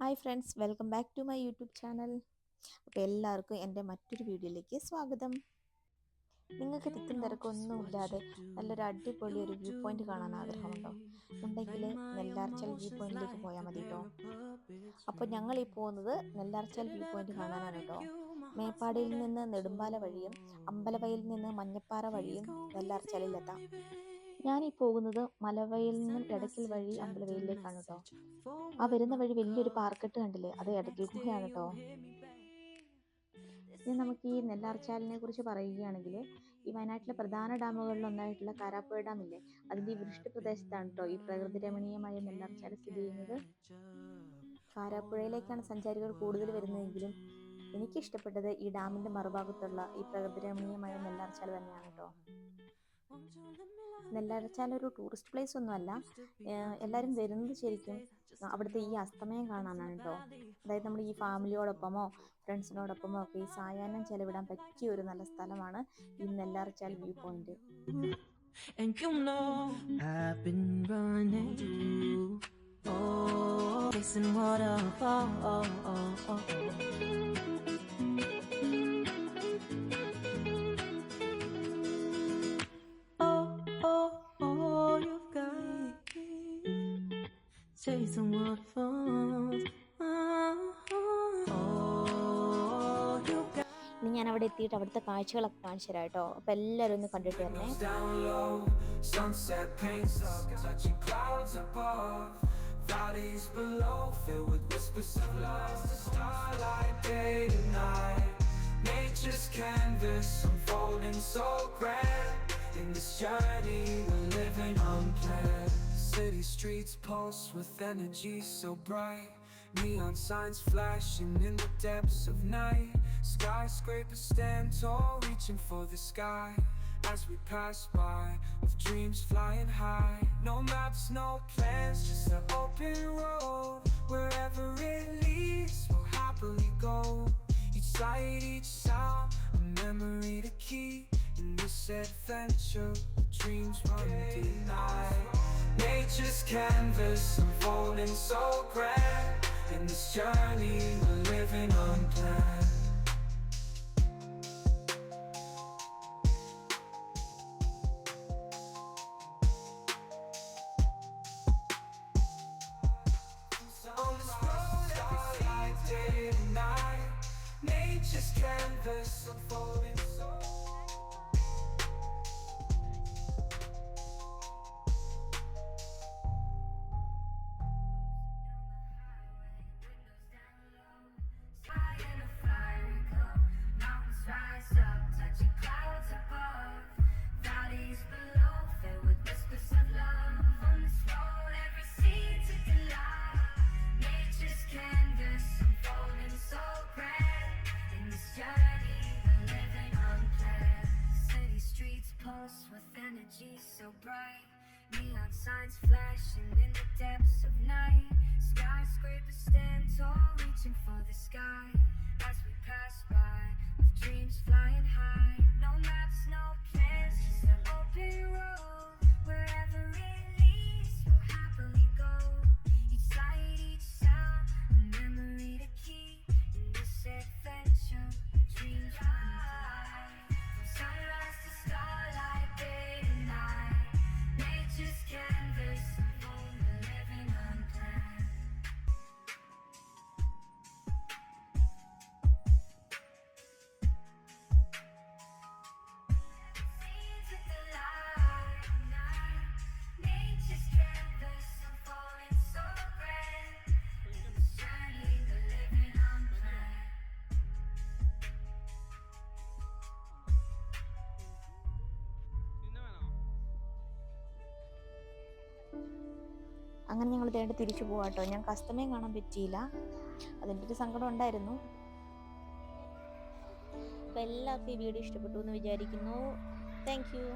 Hi friends, welcome back to my YouTube channel. അപ്പോൾ എല്ലാവർക്കും എൻ്റെ മറ്റൊരു വീഡിയോയിലേക്ക് സ്വാഗതം. നിങ്ങൾക്ക് തിക്കും തിരക്കൊന്നും ഇല്ലാതെ നല്ലൊരു അടിപൊളി ഒരു വ്യൂ പോയിന്റ് കാണാൻ ആഗ്രഹമുണ്ടോ? ഉണ്ടെങ്കിൽ നെല്ലാർച്ചൽ വ്യൂ പോയിന്റിലേക്ക് പോയാൽ മതി കേട്ടോ. അപ്പോൾ ഞങ്ങൾ ഈ പോകുന്നത് നെല്ലാർച്ചൽ വ്യൂ പോയിന്റ് കാണാനാണ് കേട്ടോ. മേപ്പാടിയിൽ നിന്ന് നെടുമ്പാല വഴിയും അമ്പലവയലിൽ നിന്ന് മഞ്ഞപ്പാറ വഴിയും നെല്ലാർച്ചലിലെത്താം. ഞാനീ പോകുന്നത് മലവയലിൽ നിന്നും എടയ്ക്കൽ വഴി അമ്പലവയലിലേക്കാണ് കേട്ടോ. ആ വരുന്ന വഴി വലിയൊരു പാർക്കെട്ട് കണ്ടില്ലേ, അത് എടയ്ക്കൽ ഗുഹയാണ് കേട്ടോ. ഇനി നമുക്ക് ഈ നെല്ലാർച്ചാലിനെ കുറിച്ച് പറയുകയാണെങ്കിൽ, ഈ വയനാട്ടിലെ പ്രധാന ഡാമുകളിലൊന്നായിട്ടുള്ള കാരാപ്പുഴ ഡാം ഇല്ലേ, അതിൻ്റെ ഈ വൃഷ്ടി പ്രദേശത്താണ് കേട്ടോ ഈ പ്രകൃതി രമണീയമായ നെല്ലാർച്ചാൽ സ്ഥിതി ചെയ്യുന്നത്. കാരാപ്പുഴയിലേക്കാണ് സഞ്ചാരികൾ കൂടുതൽ വരുന്നതെങ്കിലും എനിക്കിഷ്ടപ്പെട്ടത് ഈ ഡാമിൻ്റെ മറുഭാഗത്തുള്ള ഈ പ്രകൃതി രമണീയമായ നെല്ലാർച്ചാൽ തന്നെയാണ് കേട്ടോ. നെല്ലാർച്ചാൽ ഒരു ടൂറിസ്റ്റ് പ്ലേസ് ഒന്നുമല്ല, എല്ലാവരും വരുന്നത് ശരിക്കും അവിടുത്തെ ഈ അസ്തമയം കാണാനാണ് കേട്ടോ. അതായത് നമ്മൾ ഈ ഫാമിലിയോടൊപ്പമോ ഫ്രണ്ട്സിനോടൊപ്പമോ ഒക്കെ ഈ സായാഹ്നം ചെലവിടാൻ പറ്റിയ ഒരു നല്ല സ്ഥലമാണ് ഈ Nellarchal view point. And you know I've been running through chasing waterfall. You've got chasing waterfalls. ഇനി ഞാൻ അവിടെ എത്തിയിട്ട് അവിടുത്തെ കാഴ്ചകളൊക്കെ കാണിച്ചു തരാം കേട്ടോ. അപ്പം എല്ലാവരും ഒന്ന് കണ്ടിട്ട് വരണേ. Valleys below filled with whispers of love, the starlight day to night, nature's canvas unfolding so grand. In this journey we're living unplanned. City streets pulse with energy so bright, neon signs flashing in the depths of night. Skyscrapers stand tall, reaching for the sky as we pass by, with dreams flying high. No maps, no plans, just an open road. Wherever it leads, we'll happily go. Each sight, each sound, a memory to keep. In this adventure, dreams run denied. Nature's canvas unfolding so grand. In this journey, we're living unplanned. On this road, starlight day and night, nature's canvas unfolding so. With energy so bright, neon signs flashing in the depths of night. Skyscrapers stand tall, reaching for the sky as we pass by, with dreams flying high. No maps, no plans, just an open road. Wherever it leads, we'll happily go. Each sight, each sound, a memory to keep. In this adventure, dreams fly. From sunrise to starlight, day to night, nature's canvas, we're living unplanned. Scenes with the light night, nature's canvas, unfolding so grand. In this journey, we're living unplanned. അങ്ങനെ ഞങ്ങൾ തേടി തിരിച്ചു പോകാട്ടോ. ഞങ്ങൾക്ക് അസ്തമയം കാണാൻ പറ്റിയില്ല, അതിൻ്റെ ഒരു സങ്കടം ഉണ്ടായിരുന്നു. അപ്പോൾ എല്ലാവർക്കും ഈ വീഡിയോ ഇഷ്ടപ്പെട്ടു എന്ന് വിചാരിക്കുന്നു. Thank you.